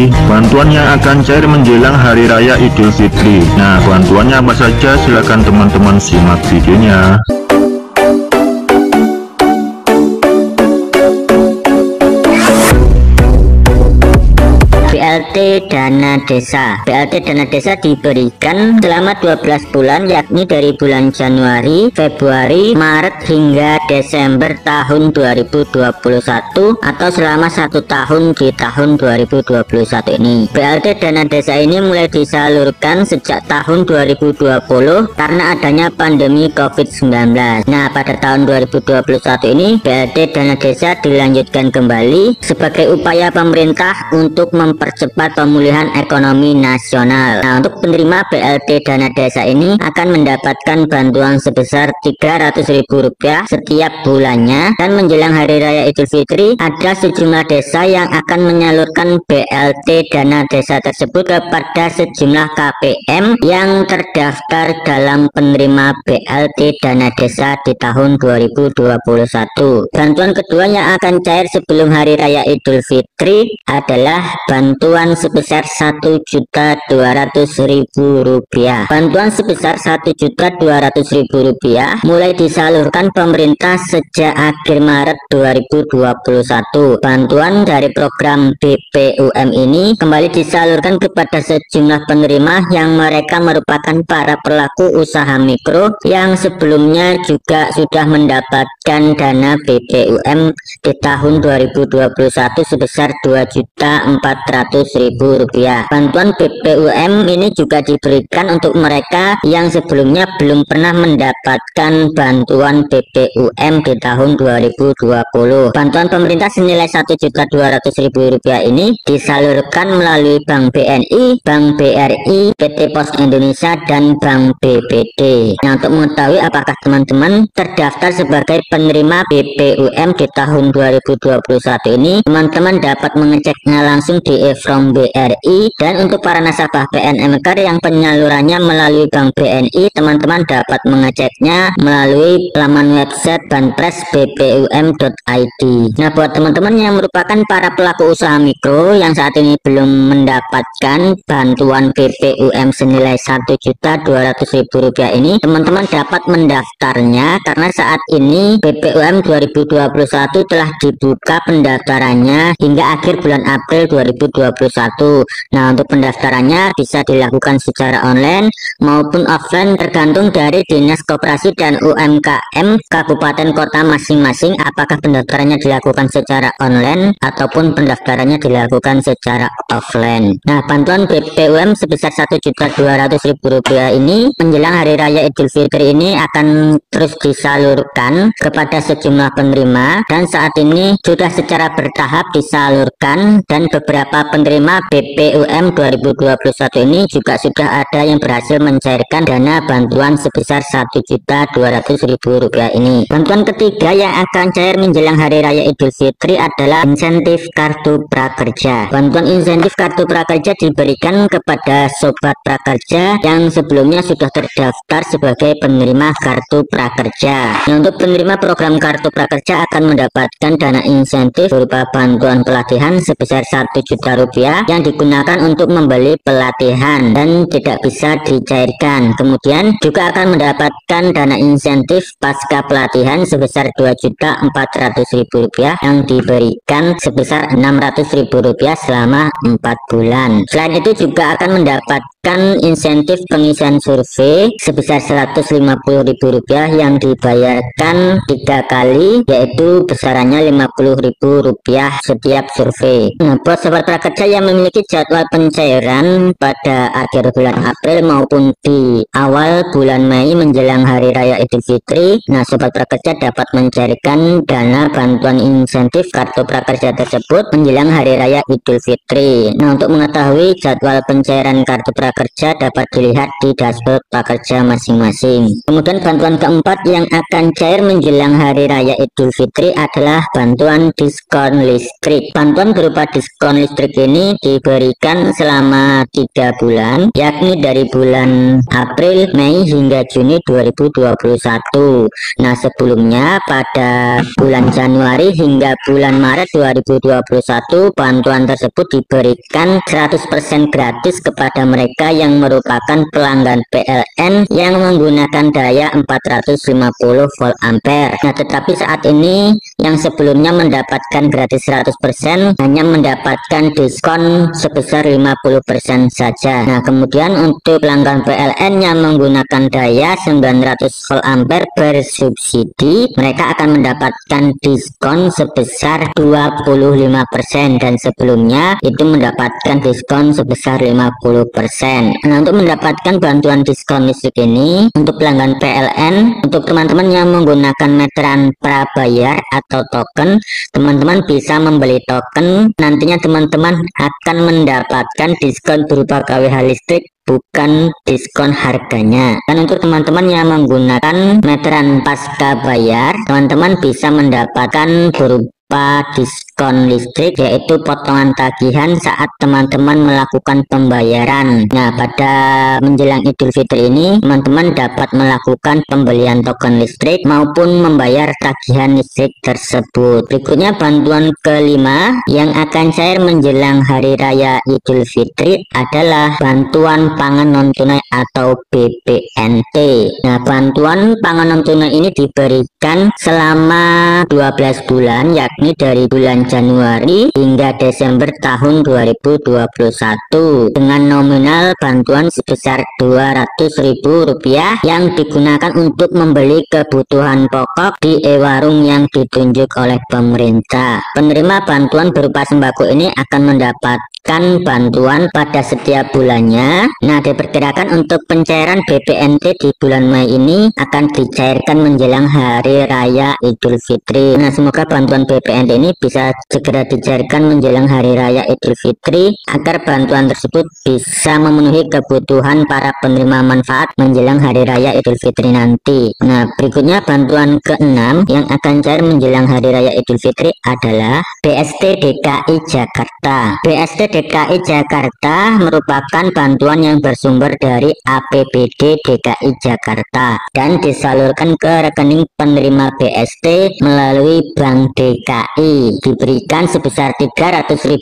Fitri. Bantuannya akan cair menjelang Hari Raya Idul Fitri. Nah, bantuannya apa saja? Silakan teman-teman simak videonya. BLT Dana Desa. BLT Dana Desa diberikan selama 12 bulan, yakni dari bulan Januari, Februari, Maret hingga Desember tahun 2021 atau selama 1 tahun di tahun 2021 ini. BLT Dana Desa ini mulai disalurkan sejak tahun 2020 karena adanya pandemi COVID-19. Nah, pada tahun 2021 ini BLT Dana Desa dilanjutkan kembali sebagai upaya pemerintah untuk mempercepat pemulihan ekonomi nasional. Nah, untuk penerima BLT Dana Desa ini akan mendapatkan bantuan sebesar Rp300.000 setiap bulannya, dan menjelang Hari Raya Idul Fitri ada sejumlah desa yang akan menyalurkan BLT Dana Desa tersebut kepada sejumlah KPM yang terdaftar dalam penerima BLT Dana Desa di tahun 2021. Bantuan kedua yang akan cair sebelum Hari Raya Idul Fitri adalah bantuan sebesar Rp1.200.000. Bantuan sebesar Rp1.200.000 mulai disalurkan pemerintah sejak akhir Maret 2021. Bantuan dari program BPUM ini kembali disalurkan kepada sejumlah penerima yang mereka merupakan para pelaku usaha mikro yang sebelumnya juga sudah mendapatkan dana BPUM di tahun 2021 sebesar Rp2.400.000. Bantuan BPUM ini juga diberikan untuk mereka yang sebelumnya belum pernah mendapatkan bantuan BPUM di tahun 2020. Bantuan pemerintah senilai Rp1.200.000 ini disalurkan melalui Bank BNI, Bank BRI, PT Pos Indonesia, dan Bank BPD. Nah, untuk mengetahui apakah teman-teman terdaftar sebagai penerima BPUM di tahun 2021 ini, teman-teman dapat mengeceknya langsung di e-from BRI. Dan untuk para nasabah PNM Care yang penyalurannya melalui Bank BNI, teman-teman dapat mengeceknya melalui laman website banpres.bpum.id. Nah, buat teman-teman yang merupakan para pelaku usaha mikro yang saat ini belum mendapatkan bantuan BPUM senilai Rp1.200.000 ini, teman-teman dapat mendaftarnya karena saat ini BPUM 2021 telah dibuka pendaftarannya hingga akhir bulan April 2021. Nah, untuk pendaftarannya bisa dilakukan secara online maupun offline tergantung dari Dinas Koperasi dan UMKM Kabupaten Kota masing-masing apakah pendaftarannya dilakukan secara online ataupun pendaftarannya dilakukan secara offline. Nah, bantuan BPUM sebesar Rp1.200.000 ini menjelang Hari Raya Idul Fitri ini akan terus disalurkan kepada sejumlah penerima, dan saat ini sudah secara bertahap disalurkan, dan beberapa penerima BPUM 2021 ini juga sudah ada yang berhasil mencairkan dana bantuan sebesar Rp1.200.000 ini. Bantuan ketiga yang akan cair menjelang Hari Raya Idul Fitri adalah insentif Kartu Prakerja. Bantuan insentif Kartu Prakerja diberikan kepada sobat prakerja yang sebelumnya sudah terdaftar sebagai penerima Kartu Prakerja. Nah, untuk penerima program Kartu Prakerja akan mendapatkan dana insentif berupa bantuan pelatihan sebesar Rp1.000.000 yang digunakan untuk membeli pelatihan dan tidak bisa dicairkan. Kemudian juga akan mendapatkan dana insentif pasca pelatihan sebesar Rp2.400.000 yang diberikan sebesar Rp600.000 selama 4 bulan. Selain itu juga akan mendapatkan insentif pengisian survei sebesar Rp150.000 yang dibayarkan 3 kali, yaitu besarannya Rp50.000 setiap survei. Nah, buat sobat prakerja yang memiliki jadwal pencairan pada akhir bulan April maupun di awal bulan Mei menjelang Hari Raya Idul Fitri, nah sobat prakerja dapat mencairkan dana bantuan insentif Kartu Prakerja tersebut menjelang Hari Raya Idul Fitri. Nah, untuk mengetahui jadwal pencairan Kartu Prakerja prakerja dapat dilihat di dashboard prakerja masing-masing. Kemudian bantuan keempat yang akan cair menjelang Hari Raya Idul Fitri adalah bantuan diskon listrik. Bantuan berupa diskon listrik ini diberikan selama 3 bulan, yakni dari bulan April, Mei hingga Juni 2021. Nah, sebelumnya pada bulan Januari hingga bulan Maret 2021 bantuan tersebut diberikan 100% gratis kepada mereka yang merupakan pelanggan PLN yang menggunakan daya 450 volt ampere. Nah, tetapi saat ini yang sebelumnya mendapatkan gratis 100% hanya mendapatkan diskon sebesar 50% saja. Nah, kemudian untuk pelanggan PLN yang menggunakan daya 900 volt ampere bersubsidi, mereka akan mendapatkan diskon sebesar 25% dan sebelumnya itu mendapatkan diskon sebesar 50%. Nah, untuk mendapatkan bantuan diskon listrik ini untuk pelanggan PLN, untuk teman-teman yang menggunakan meteran prabayar atau token, teman-teman bisa membeli token. Nantinya teman-teman akan mendapatkan diskon berupa KWH listrik, bukan diskon harganya. Dan untuk teman-teman yang menggunakan meteran pasca bayar, teman-teman bisa mendapatkan berupa diskon listrik, yaitu potongan tagihan saat teman-teman melakukan pembayaran. Nah, pada menjelang Idul Fitri ini teman-teman dapat melakukan pembelian token listrik maupun membayar tagihan listrik tersebut. Berikutnya bantuan kelima yang akan cair menjelang Hari Raya Idul Fitri adalah bantuan pangan non tunai atau BPNT. Nah, bantuan pangan non tunai ini diberikan selama 12 bulan, yakni dari bulan Januari hingga Desember tahun 2021 dengan nominal bantuan sebesar Rp200.000 yang digunakan untuk membeli kebutuhan pokok di e-warung yang ditunjuk oleh pemerintah. Penerima bantuan berupa sembako ini akan mendapatkan bantuan pada setiap bulannya. Nah, diperkirakan untuk pencairan BPNT di bulan Mei ini akan dicairkan menjelang Hari Raya Idul Fitri. Nah, semoga bantuan BPNT ini bisa segera dicairkan menjelang Hari Raya Idul Fitri agar bantuan tersebut bisa memenuhi kebutuhan para penerima manfaat menjelang Hari Raya Idul Fitri nanti. Nah, berikutnya bantuan keenam yang akan cair menjelang Hari Raya Idul Fitri adalah BST DKI Jakarta. BST DKI Jakarta merupakan bantuan yang bersumber dari APBD DKI Jakarta dan disalurkan ke rekening penerima BST melalui Bank DKI. Diberikan sebesar Rp300.000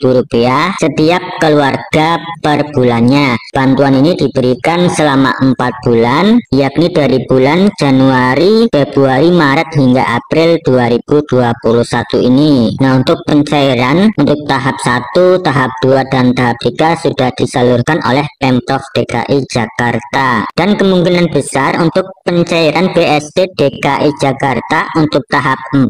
setiap keluarga per bulannya. Bantuan ini diberikan selama 4 bulan, yakni dari bulan Januari, Februari, Maret hingga April 2021 ini. Nah, untuk pencairan untuk tahap 1, tahap 2 dan tahap 3 sudah disalurkan oleh Pemprov DKI Jakarta. Dan kemungkinan besar untuk pencairan BST DKI Jakarta untuk tahap 4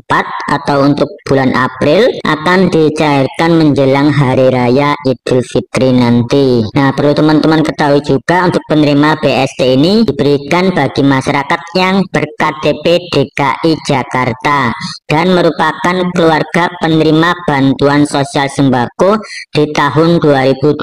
atau untuk bulan April akan dicairkan menjelang Hari Raya Idul Fitri nanti. Nah, perlu teman-teman ketahui juga untuk penerima BST ini diberikan bagi masyarakat yang berKTP DKI Jakarta dan merupakan keluarga penerima bantuan sosial sembako di tahun 2020,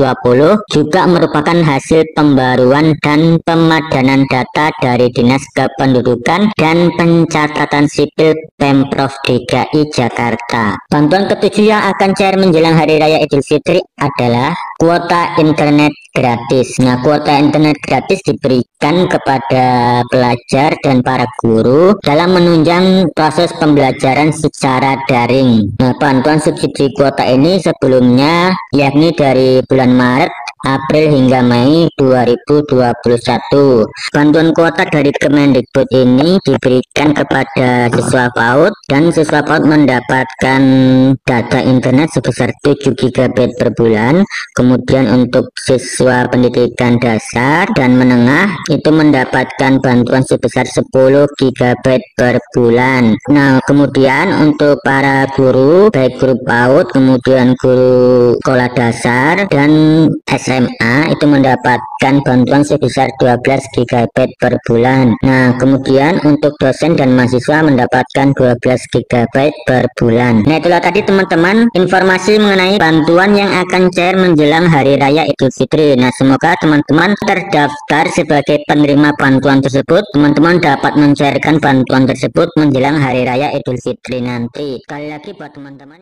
juga merupakan hasil pembaruan dan pemadanan data dari Dinas Kependudukan dan Pencatatan Sipil Pemprov DKI Jakarta. Bantuan ketujuh yang akan cair menjelang Hari Raya Idul Fitri adalah kuota internet gratis. Nah, kuota internet gratis diberikan kepada pelajar dan para guru dalam menunjang proses pembelajaran secara daring. Nah, bantuan subsidi kuota ini sebelumnya yakni dari bulan Maret, April hingga Mei 2021. Bantuan kuota dari Kemendikbud ini diberikan kepada siswa PAUD dan siswa PAUD mendapatkan data internet sebesar 7 GB per bulan. Kemudian untuk siswa pendidikan dasar dan menengah itu mendapatkan bantuan sebesar 10 GB per bulan. Nah, kemudian untuk para guru, baik guru PAUD, kemudian guru sekolah dasar dan SMP SMA itu mendapatkan bantuan sebesar 12 GB per bulan. Nah, kemudian untuk dosen dan mahasiswa mendapatkan 12 GB per bulan. Nah, itulah tadi teman-teman informasi mengenai bantuan yang akan cair menjelang Hari Raya Idul Fitri. Nah, semoga teman-teman terdaftar sebagai penerima bantuan tersebut. Teman-teman dapat mencairkan bantuan tersebut menjelang Hari Raya Idul Fitri nanti. Sekali lagi buat teman-teman